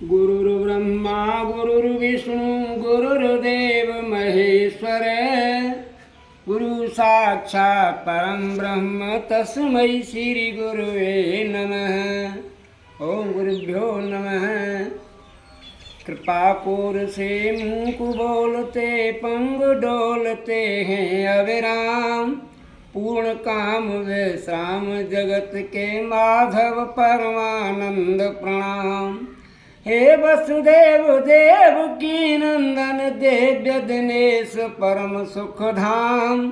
गुरुर्ब्रह्मा गुरुर्विष्णु गुरुर्देव महेश्वर गुरु साक्षात् परम ब्रह्म तस्मै श्री गुरुवे नमः। ओम गुरुभ्यो नमः। कृपा कोर से मुँह को बोलते पंग डोलते हैं अविराम, पूर्ण काम विश्राम जगत के माधव परमानंद प्रणाम। हे वसुदेव देव की नंदन देव्य दिनेश परम सुख धाम,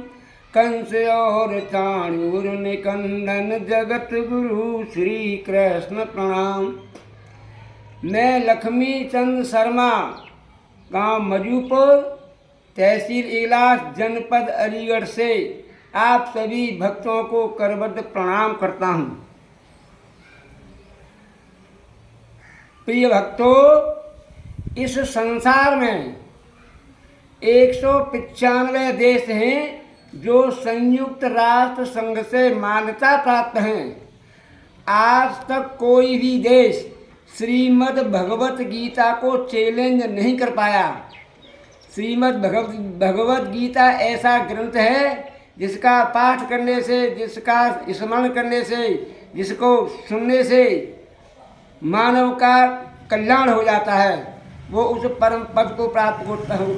कंस और चाणूर निकंदन जगत गुरु श्री कृष्ण प्रणाम। मैं लक्ष्मी चंद शर्मा, गांव मजूपुर, तहसील इगलास, जनपद अलीगढ़ से आप सभी भक्तों को करबद्ध प्रणाम करता हूँ। प्रिय भक्तों, इस संसार में 195 देश हैं जो संयुक्त राष्ट्र संघ से मान्यता प्राप्त हैं। आज तक कोई भी देश श्रीमद् भगवत गीता को चैलेंज नहीं कर पाया। श्रीमद् भगवत गीता ऐसा ग्रंथ है जिसका पाठ करने से, जिसका स्मरण करने से, जिसको सुनने से मानव का कल्याण हो जाता है। वो उस परम पद को प्राप्त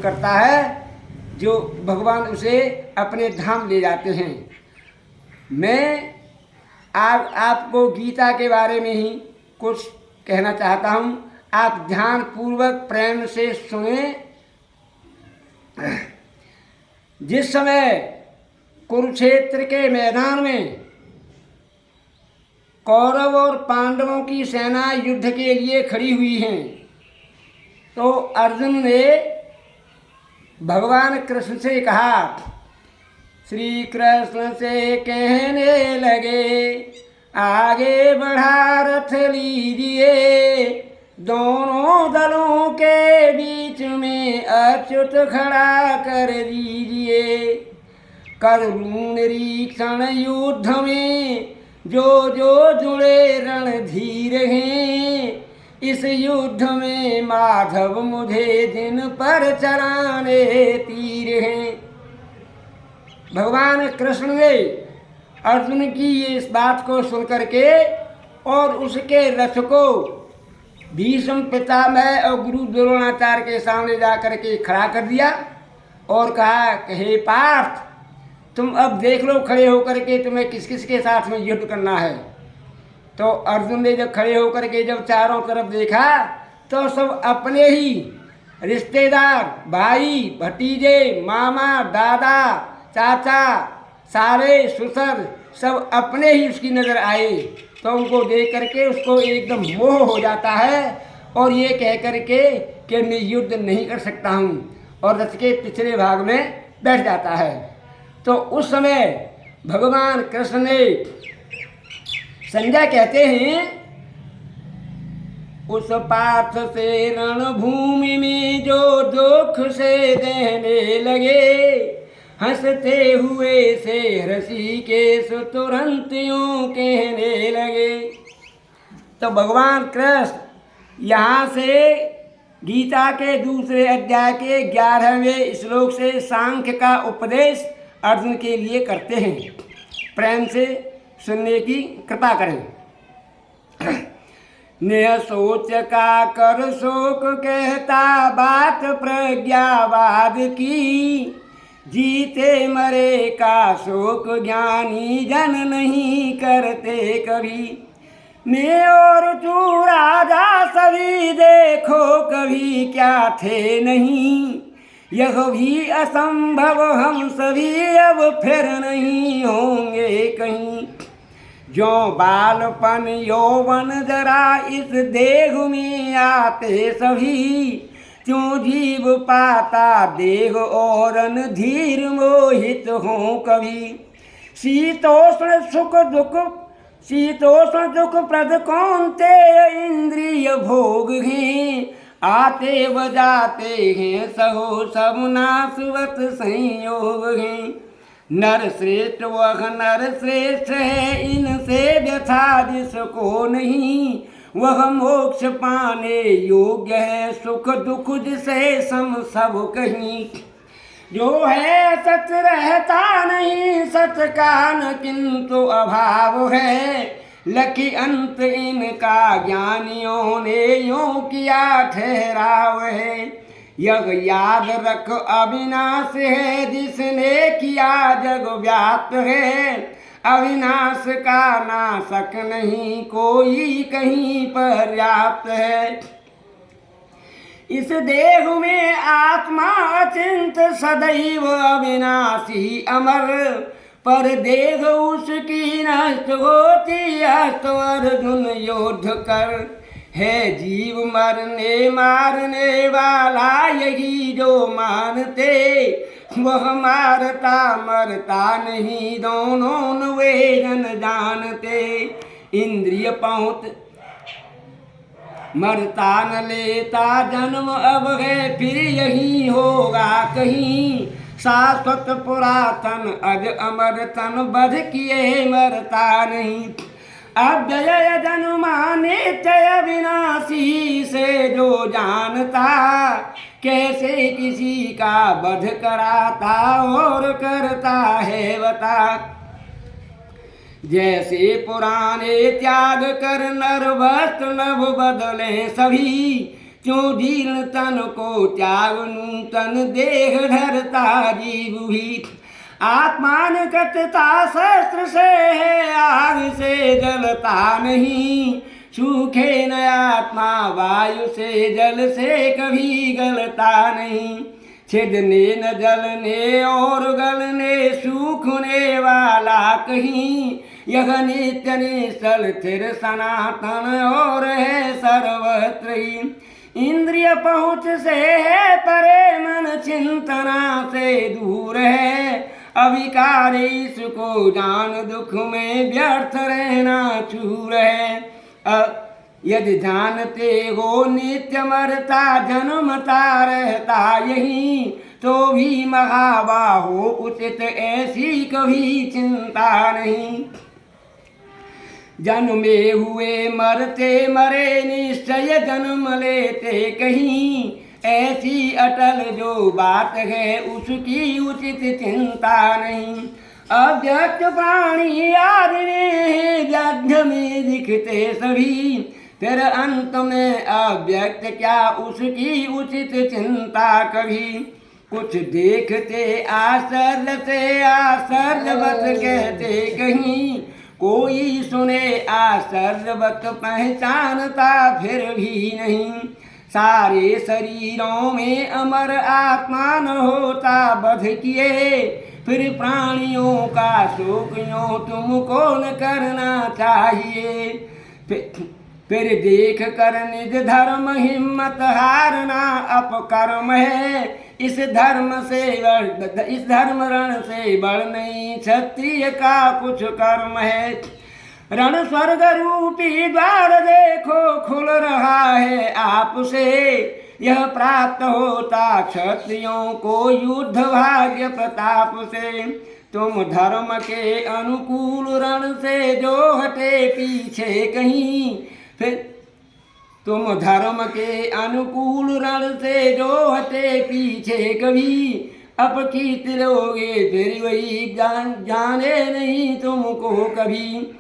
करता है जो भगवान उसे अपने धाम ले जाते हैं। मैं आज आपको गीता के बारे में ही कुछ कहना चाहता हूँ। आप ध्यान पूर्वक प्रेम से सुने। जिस समय कुरुक्षेत्र के मैदान में कौरव और पांडवों की सेना युद्ध के लिए खड़ी हुई हैं, तो अर्जुन ने भगवान कृष्ण से कहा, श्री कृष्ण से कहने लगे, आगे बढ़ा रथ लीजिए, दोनों दलों के बीच में अच्युत खड़ा कर दीजिए। करूं निरीक्षण युद्ध में जो जो जुड़े रणधीर हैं, इस युद्ध में माधव मुझे जिन पर चलाने तीर हैं। भगवान कृष्ण ने अर्जुन की ये इस बात को सुन करके और उसके रथ को भीष्म पितामह और गुरु द्रोणाचार्य के सामने जा करके खड़ा कर दिया और कहा कि हे पार्थ, तुम अब देख लो खड़े होकर के तुम्हें किस किस के साथ में युद्ध करना है। तो अर्जुन ने जब खड़े होकर के जब चारों तरफ देखा तो सब अपने ही रिश्तेदार, भाई, भतीजे, मामा, दादा, चाचा, सारे ससुर सब अपने ही उसकी नज़र आए। तो उनको देख करके उसको एकदम मोह हो जाता है और ये कह करके कि मैं युद्ध नहीं कर सकता हूँ, और रथ के पिछले भाग में बैठ जाता है। तो उस समय भगवान कृष्ण ने, संजय कहते हैं, उस पार्थ से रणभूमि में जो दुख से देने लगे, हंसते हुए से ऋषिकेश तुरंत यूं कहने लगे। तो भगवान कृष्ण यहाँ से गीता के दूसरे अध्याय के 11वें श्लोक से सांख्य का उपदेश अर्जुन के लिए करते हैं। प्रेम से सुनने की कृपा करें। नेह सोच का कर शोक कहता बात प्रज्ञावाद की, जीते मरे का शोक ज्ञानी जन नहीं करते कभी। मैं और तू राजा सभी देखो कभी क्या थे नहीं, यह भी असंभव हम सभी अब फिर नहीं होंगे कहीं। जो बालपन यौवन जरा इस देह में आते सभी, क्यों जीव पाता देह और धीर मोहित हो कभी। शीतोष्ण सुख दुख, शीतोष्ण दुख प्रद कौन ते इंद्रिय भोग हैं, आते बजाते हैं सहो सब नाशवत संयोग हैं। नर श्रेष्ठ वह नर श्रेष्ठ है, इनसे व्यथा जिसको नहीं, वह मोक्ष पाने योग्य है, सुख दुख जिसे सम सब कहीं। जो है सच रहता नहीं, सच का न किंतु अभाव है, लखी अंत इनका ज्ञानियों ने यूं किया ठहराव है। यह याद रख अविनाश है, जिसने किया जग व्याप्त है, अविनाश का नाशक नहीं कोई कहीं पर्याप्त है। इस देह में आत्मा अचिंत सदैव अविनाशी अमर, पर देह उसकी नष्ट होती अस्त अर्जुन योद्ध कर। है जीव मरने मारने वाला यही जो मानते, वह मारता मरता नहीं दोनों वे जन जानते। इंद्रिय पहुँच मरता न लेता जन्म अब है, फिर यही होगा कहीं, शाश्वत पुरातन अज अमर तन बध किए मरता नहीं। अव्यय जन्मा नित्य विनाशी से जो जानता, कैसे किसी का बध कराता और करता है बता। जैसे पुराने त्याग कर नर वस्त्र नभ बदले सभी, क्यों जीर्ण तन को त्याग नूतन देह धरता जीव भी। आत्मान कटता शस्त्र से है, आग से जलता नहीं, सूखे न आत्मा वायु से जल से कभी गलता नहीं। छिदने न जलने और गलने सूखने वाला कहीं, यह नित्य निश्चल स्थिर सनातन और है सर्वत्र ही। इंद्रिय पहुँच से है परे, मन चिंतना से दूर है, अविकार इसको जान दुख में व्यर्थ रहना चूर है। यदि जानते हो नित्य मरता जन्मता रहता यही, तो भी महाबाहो उचित ऐसी कभी चिंता नहीं। जन्मे हुए मरते मरे निश्चय जन्म लेते कहीं, ऐसी अटल जो बात है उसकी उचित चिंता नहीं। अव्यक्त प्राणी आदि व्याघ्र में दिखते सभी, फिर अंत में अव्यक्त क्या उसकी उचित चिंता कभी। कुछ देखते आश्चर्य से आश्चर्यवत कहते कहीं, कोई सुने आश्चर्यवत पहचानता फिर भी नहीं। सारे शरीरों में अमर आत्मा न होता बध किए, फिर प्राणियों का शोक यूं तुमको न करना चाहिए। फिर देख कर निज धर्म हिम्मत हारना अपकर्म है, इस धर्म रण से बढ़ नहीं क्षत्रिय का कुछ कर्म है। रण स्वर्ग रूपी द्वार देखो खुल रहा है आपसे, यह प्राप्त होता क्षत्रियों को युद्ध भाग्य प्रताप से। तुम धर्म के अनुकूल रण से जो हटे पीछे कहीं, फिर तुम धर्म के अनुकूल रण से जो हटे पीछे कभी, अपकीर्त लोगे फिर वही जाने नहीं तुमको कभी।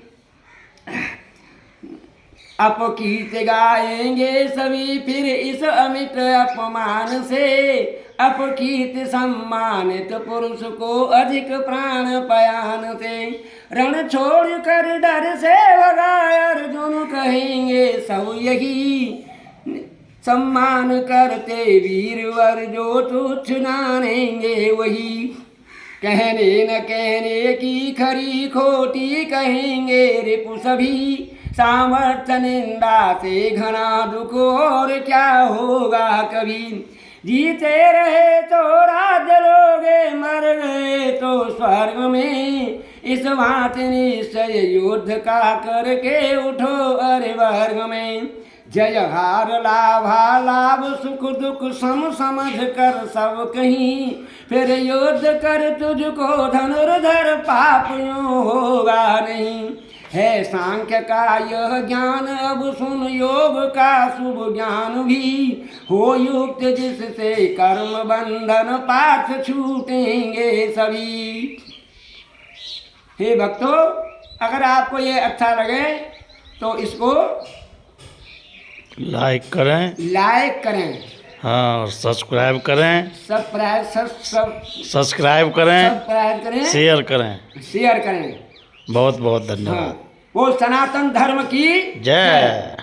अपकीर्त गाएंगे सभी फिर इस अमित अपमान से, अपकीर्त सम्मानित पुरुष को अधिक प्राण पयान से। रण छोड़ कर डर से भगा अर्जुन कहेंगे सब यही, सम्मान करते वीरवर जो तुच्छ जानेंगे वही। कहने न कहने की खरी खोटी कहेंगे रिपु सभी, सामर्थ्य निंदा से घना दुख और क्या होगा कभी। जीते रहे तो राज्य लोगे, मर गए तो स्वर्ग में, इस बात निश्चय युद्ध का करके उठो अरे वर्ग में। जय हार लाभा लाभ सुख दुख सम समझ कर सब कहीं, फिर युद्ध कर तुझको धनुर्धर पाप यूं होगा नहीं। है सांख्य का यह ज्ञान, अब सुन योग का शुभ ज्ञान भी। हो युक्त जिससे कर्म बंधन पाठ छूटेंगे सभी। हे भक्तों, अगर आपको ये अच्छा लगे तो इसको लाइक करें, हाँ, और सब्सक्राइब करें, सब्सक्राइब करें, शेयर करें। शेयर करें। बहुत बहुत हाँ, धन्यवाद। वो सनातन धर्म की जय।